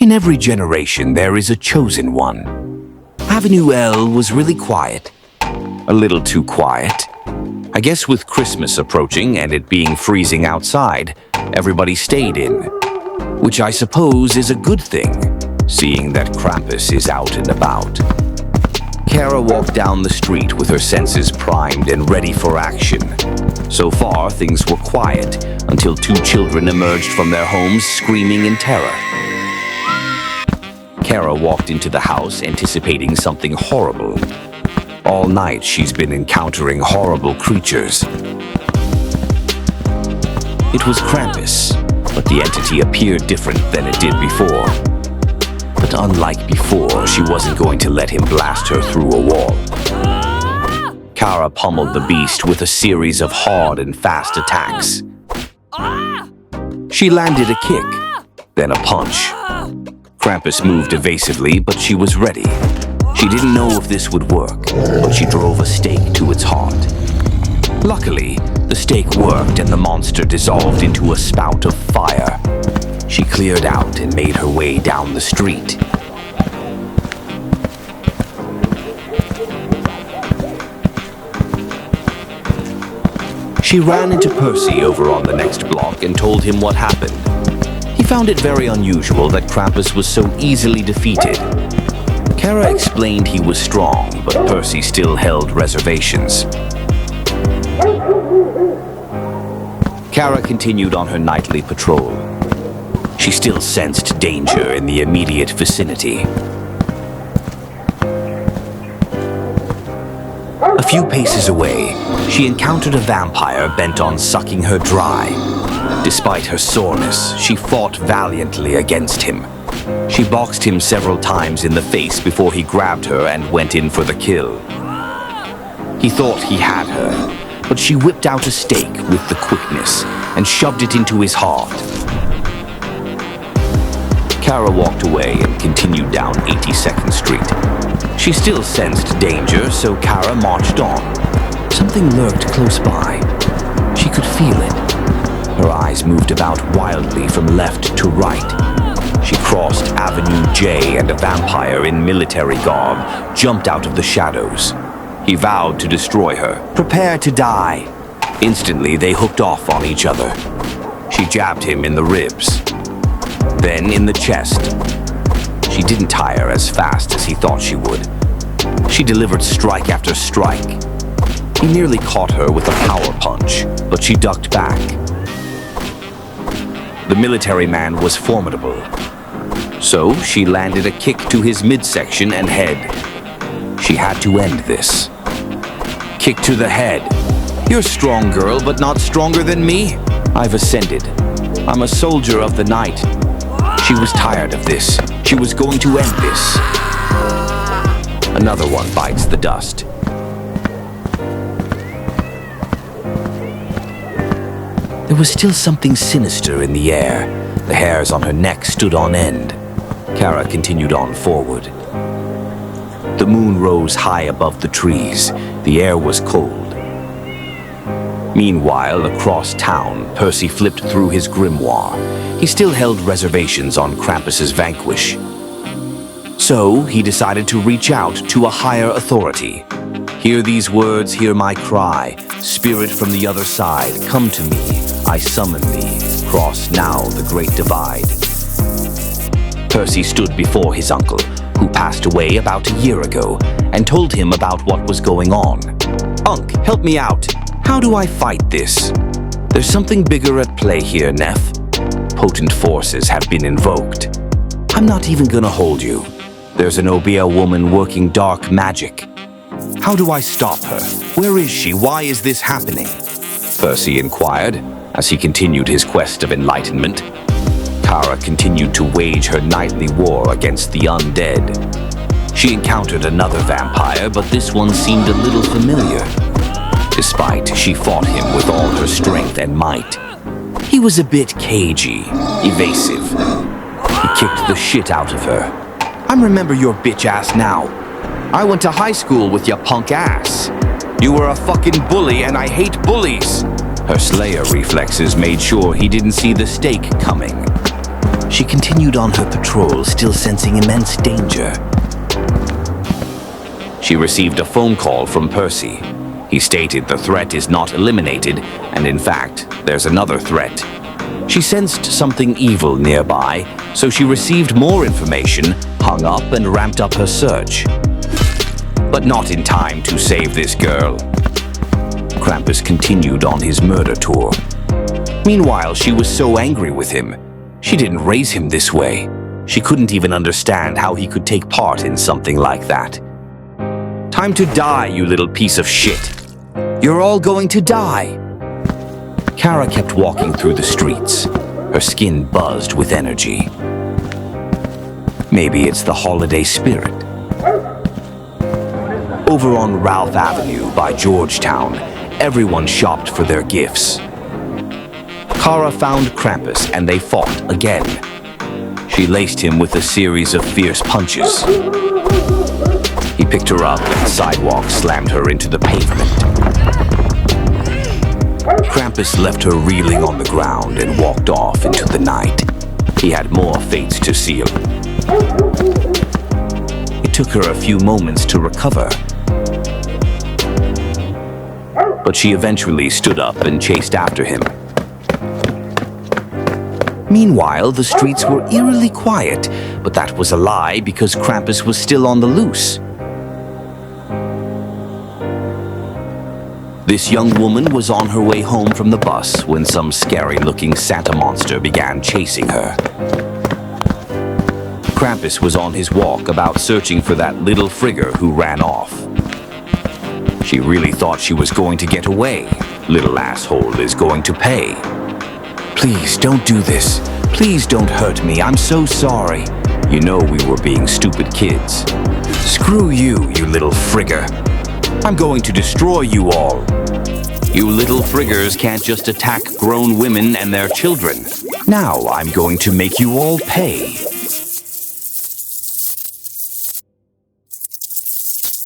In every generation, there is a chosen one. Avenue L was really quiet. A little too quiet. I guess with Christmas approaching and it being freezing outside, everybody stayed in. Which I suppose is a good thing, seeing that Krampus is out and about. Kara walked down the street with her senses primed and ready for action. So far, things were quiet until two children emerged from their homes screaming in terror. Kara walked into the house anticipating something horrible. All night she's been encountering horrible creatures. It was Krampus, but the entity appeared different than it did before. But unlike before, she wasn't going to let him blast her through a wall. Kara pummeled the beast with a series of hard and fast attacks. She landed a kick, then a punch. Krampus moved evasively, but she was ready. She didn't know if this would work, but she drove a stake to its heart. Luckily, the stake worked and the monster dissolved into a spout of fire. She cleared out and made her way down the street. She ran into Percy over on the next block and told him what happened. He found it very unusual that Krampus was so easily defeated. Kara explained he was strong, but Percy still held reservations. Kara continued on her nightly patrol. She still sensed danger in the immediate vicinity. A few paces away, she encountered a vampire bent on sucking her dry. Despite her soreness, she fought valiantly against him. She boxed him several times in the face before he grabbed her and went in for the kill. He thought he had her, but she whipped out a stake with the quickness and shoved it into his heart. Kara walked away and continued down 82nd Street. She still sensed danger, so Kara marched on. Something lurked close by. She could feel it. Her eyes moved about wildly from left to right. She crossed Avenue J and a vampire in military garb jumped out of the shadows. He vowed to destroy her. Prepare to die. Instantly, they hooked off on each other. She jabbed him in the ribs, then in the chest. She didn't tire as fast as he thought she would. She delivered strike after strike. He nearly caught her with a power punch, but she ducked back. The military man was formidable, so she landed a kick to his midsection and head. She had to end this. Kick to the head. You're strong, girl, but not stronger than me. I've ascended. I'm a soldier of the night. She was tired of this. She was going to end this. Another one bites the dust. There was still something sinister in the air. The hairs on her neck stood on end. Kara continued on forward. The moon rose high above the trees. The air was cold. Meanwhile, across town, Percy flipped through his grimoire. He still held reservations on Krampus's vanquish. So, he decided to reach out to a higher authority. Hear these words, hear my cry. Spirit from the other side, come to me. I summon thee. Cross now the great divide. Percy stood before his uncle, who passed away about a year ago, and told him about what was going on. Unc, help me out. How do I fight this? There's something bigger at play here, Neff. Potent forces have been invoked. I'm not even gonna hold you. There's an Obia woman working dark magic. How do I stop her? Where is she? Why is this happening? Percy inquired, as he continued his quest of enlightenment. Kara continued to wage her nightly war against the undead. She encountered another vampire, but this one seemed a little familiar. Despite she fought him with all her strength and might. He was a bit cagey, evasive. He kicked the shit out of her. I remember your bitch ass now. I went to high school with ya punk ass. You were a fucking bully and I hate bullies. Her slayer reflexes made sure he didn't see the stake coming. She continued on her patrol, still sensing immense danger. She received a phone call from Percy. He stated the threat is not eliminated, and in fact, there's another threat. She sensed something evil nearby, so she received more information, hung up, and ramped up her search. But not in time to save this girl. Krampus continued on his murder tour. Meanwhile, she was so angry with him. She didn't raise him this way. She couldn't even understand how he could take part in something like that. Time to die, you little piece of shit. You're all going to die. Kara kept walking through the streets. Her skin buzzed with energy. Maybe it's the holiday spirit. Over on Ralph Avenue by Georgetown, everyone shopped for their gifts. Kara found Krampus and they fought again. She laced him with a series of fierce punches. He picked her up and the sidewalk slammed her into the pavement. Krampus left her reeling on the ground and walked off into the night. He had more fates to seal. It took her a few moments to recover. But she eventually stood up and chased after him. Meanwhile, the streets were eerily quiet, but that was a lie because Krampus was still on the loose. This young woman was on her way home from the bus when some scary-looking Santa monster began chasing her. Krampus was on his walk about searching for that little frigger who ran off. She really thought she was going to get away. Little asshole is going to pay. Please, don't do this. Please don't hurt me. I'm so sorry. You know we were being stupid kids. Screw you, you little frigger. I'm going to destroy you all. You little friggers can't just attack grown women and their children. Now I'm going to make you all pay.